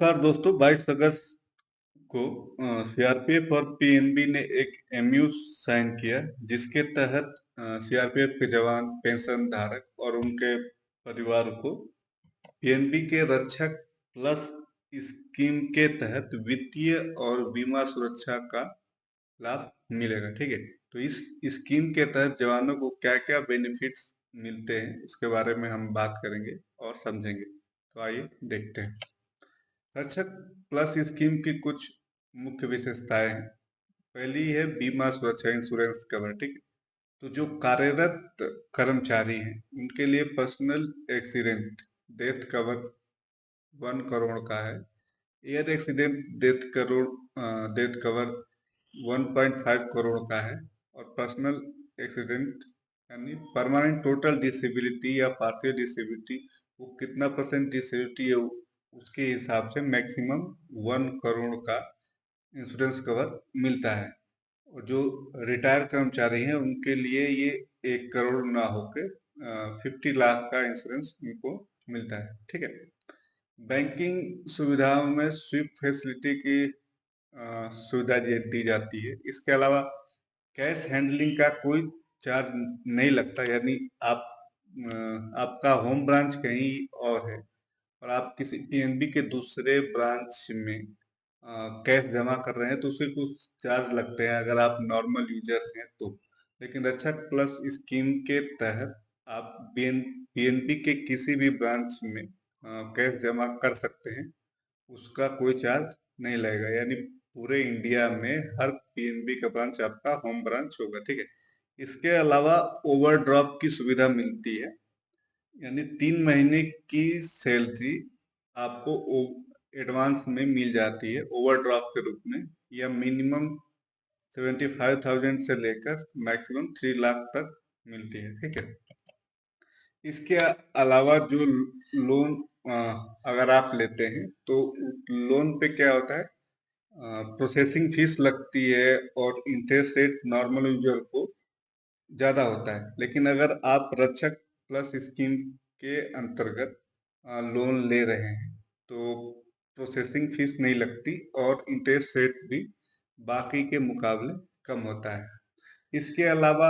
नमस्कार दोस्तों, 22 अगस्त को सीआरपीएफ और पीएनबी ने एक एमयू साइन किया, जिसके तहत सीआरपीएफ के जवान, पेंशन धारक और उनके परिवार को पीएनबी के रक्षक प्लस स्कीम के तहत वित्तीय और बीमा सुरक्षा का लाभ मिलेगा। ठीक है, तो इस स्कीम के तहत जवानों को क्या क्या बेनिफिट्स मिलते हैं उसके बारे में हम बात करेंगे और समझेंगे। तो आइए देखते हैं। रक्षक प्लस स्कीम की कुछ मुख्य विशेषताएं हैं। पहली है बीमा सुरक्षा, इंश्योरेंस कवर। ठीक है, तो जो कार्यरत कर्मचारी हैं उनके लिए personal accident death cover 1 crore का है। Air accident death cover 1.5 crore का है। और पर्सनल एक्सीडेंट यानी परमानेंट टोटल डिसेबिलिटी या पार्शियल डिसेबिलिटी, वो कितना परसेंट डिसेबिलिटी है उसके हिसाब से मैक्सिमम 1 करोड़ का इंश्योरेंस कवर मिलता है। और जो रिटायर कर्मचारी हैं उनके लिए ये 1 करोड़ ना होके 50 लाख का इंश्योरेंस उनको मिलता है। ठीक है, बैंकिंग सुविधाओं में स्विफ्ट फैसिलिटी की सुविधा दी जाती है। इसके अलावा कैश हैंडलिंग का कोई चार्ज नहीं लगता, यानी आपका होम ब्रांच कहीं और है और आप किसी पीएनबी के दूसरे ब्रांच में कैश जमा कर रहे हैं तो उसके कुछ चार्ज लगते हैं अगर आप नॉर्मल यूजर हैं तो। लेकिन रक्षक प्लस स्कीम के तहत आप पीएनबी के किसी भी ब्रांच में कैश जमा कर सकते हैं, उसका कोई चार्ज नहीं लगेगा। यानी पूरे इंडिया में हर पीएनबी का ब्रांच आपका होम ब्रांच होगा। ठीक है, इसके अलावा ओवरड्राफ्ट की सुविधा मिलती है, यानी 3 महीने की सैलरी आपको एडवांस में मिल जाती है ओवरड्राफ्ट के रूप में, या मिनिमम 75,000 से लेकर मैक्सिमम 3 लाख तक मिलती है। ठीक है, इसके अलावा जो लोन अगर आप लेते हैं तो लोन पे क्या होता है, प्रोसेसिंग फीस लगती है और इंटरेस्ट रेट नॉर्मल यूजर को ज्यादा होता है। लेकिन अगर आप रक्षक प्लस स्कीम के अंतर्गत लोन ले रहे हैं तो प्रोसेसिंग फीस नहीं लगती और इंटरेस्ट रेट भी बाकी के मुकाबले कम होता है। इसके अलावा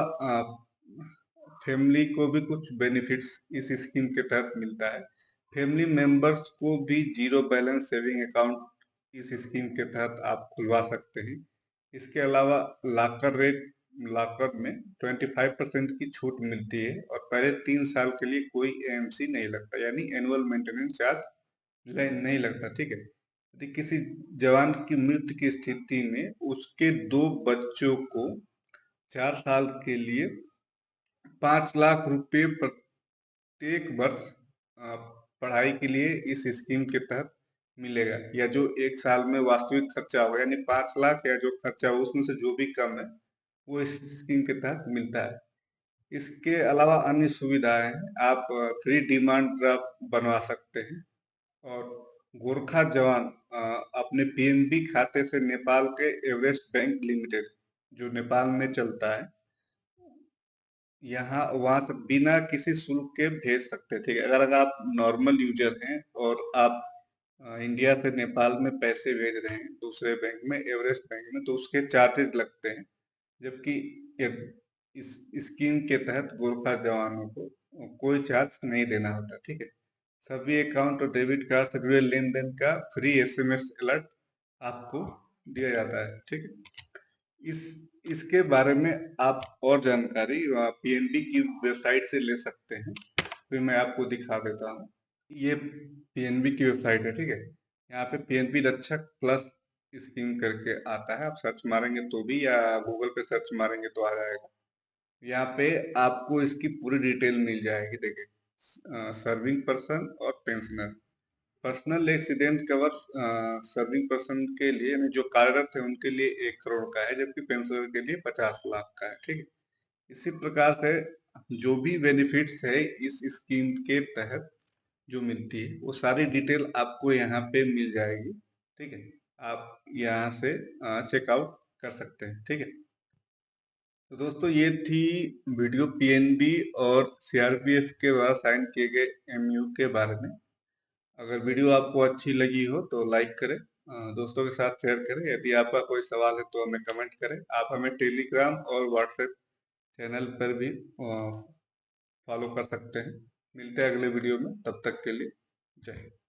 फैमिली को भी कुछ बेनिफिट्स इस स्कीम के तहत मिलता है। फैमिली मेंबर्स को भी जीरो बैलेंस सेविंग अकाउंट इस स्कीम के तहत आप खुलवा सकते हैं। इसके अलावा लॉकर में 25% की छूट मिलती है और पहले 3 साल के लिए कोई एएमसी नहीं लगता, यानी एनुअल मेंटेनेंस चार्ज नहीं लगता। ठीक है, यदि किसी जवान की मृत्यु की स्थिति में उसके 2 बच्चों को 4 साल के लिए 5 लाख रुपए प्रत्येक वर्ष पढ़ाई के लिए इस स्कीम के तहत मिलेगा, या जो 1 साल में वास्तविक खर्चा होगा यानी 5 लाख, या जो खर्चा हो उसमें से जो भी कम है वो इस स्कीम के तहत मिलता है। इसके अलावा अन्य सुविधाएं हैं, आप फ्री डिमांड ड्राफ्ट बनवा सकते हैं। और गोरखा जवान अपने पीएनबी खाते से नेपाल के एवरेस्ट बैंक लिमिटेड, जो नेपाल में चलता है, यहाँ वहां से बिना किसी शुल्क के भेज सकते थे। अगर आप नॉर्मल यूजर हैं और आप इंडिया से नेपाल में पैसे भेज रहे हैं दूसरे बैंक में, एवरेस्ट बैंक में, तो उसके चार्जेस लगते हैं। जबकि इस स्कीम के तहत गोरखा जवानों को कोई चार्ज नहीं देना होता। ठीक है, सभी अकाउंट और डेबिट कार्ड से जुड़े लेन देन का फ्री एसएमएस अलर्ट आपको दिया जाता है। ठीक है, इसके बारे में आप और जानकारी पीएनबी की वेबसाइट से ले सकते हैं। फिर मैं आपको दिखा देता हूँ, ये पीएनबी की वेबसाइट है। ठीक है, यहाँ पे पीएनबी रक्षक प्लस स्कीम करके आता है, आप सर्च मारेंगे तो भी, या गूगल पे सर्च मारेंगे तो आ जाएगा। यहाँ पे आपको इसकी पूरी डिटेल मिल जाएगी। देखिए, सर्विंग पर्सन और pensioner, personal accident cover serving person के लिए यानी जो कार्यरत है उनके लिए 1 करोड़ का है, जबकि पेंशनर के लिए 50 लाख का है। ठीक है, इसी प्रकार से जो भी बेनिफिट्स है इस स्कीम के तहत जो मिलती है वो सारी डिटेल आपको यहाँ पे मिल जाएगी। ठीक है, आप यहाँ से चेकआउट कर सकते हैं। ठीक है, तो दोस्तों ये थी वीडियो पीएनबी और सीआरपीएफ के द्वारा साइन किए गए एमयू के बारे में। अगर वीडियो आपको अच्छी लगी हो तो लाइक करें, दोस्तों के साथ शेयर करें। यदि आपका कोई सवाल है तो हमें कमेंट करें। आप हमें टेलीग्राम और व्हाट्सएप चैनल पर भी फॉलो कर सकते हैं। मिलते हैं अगले वीडियो में, तब तक के लिए जय हिंद।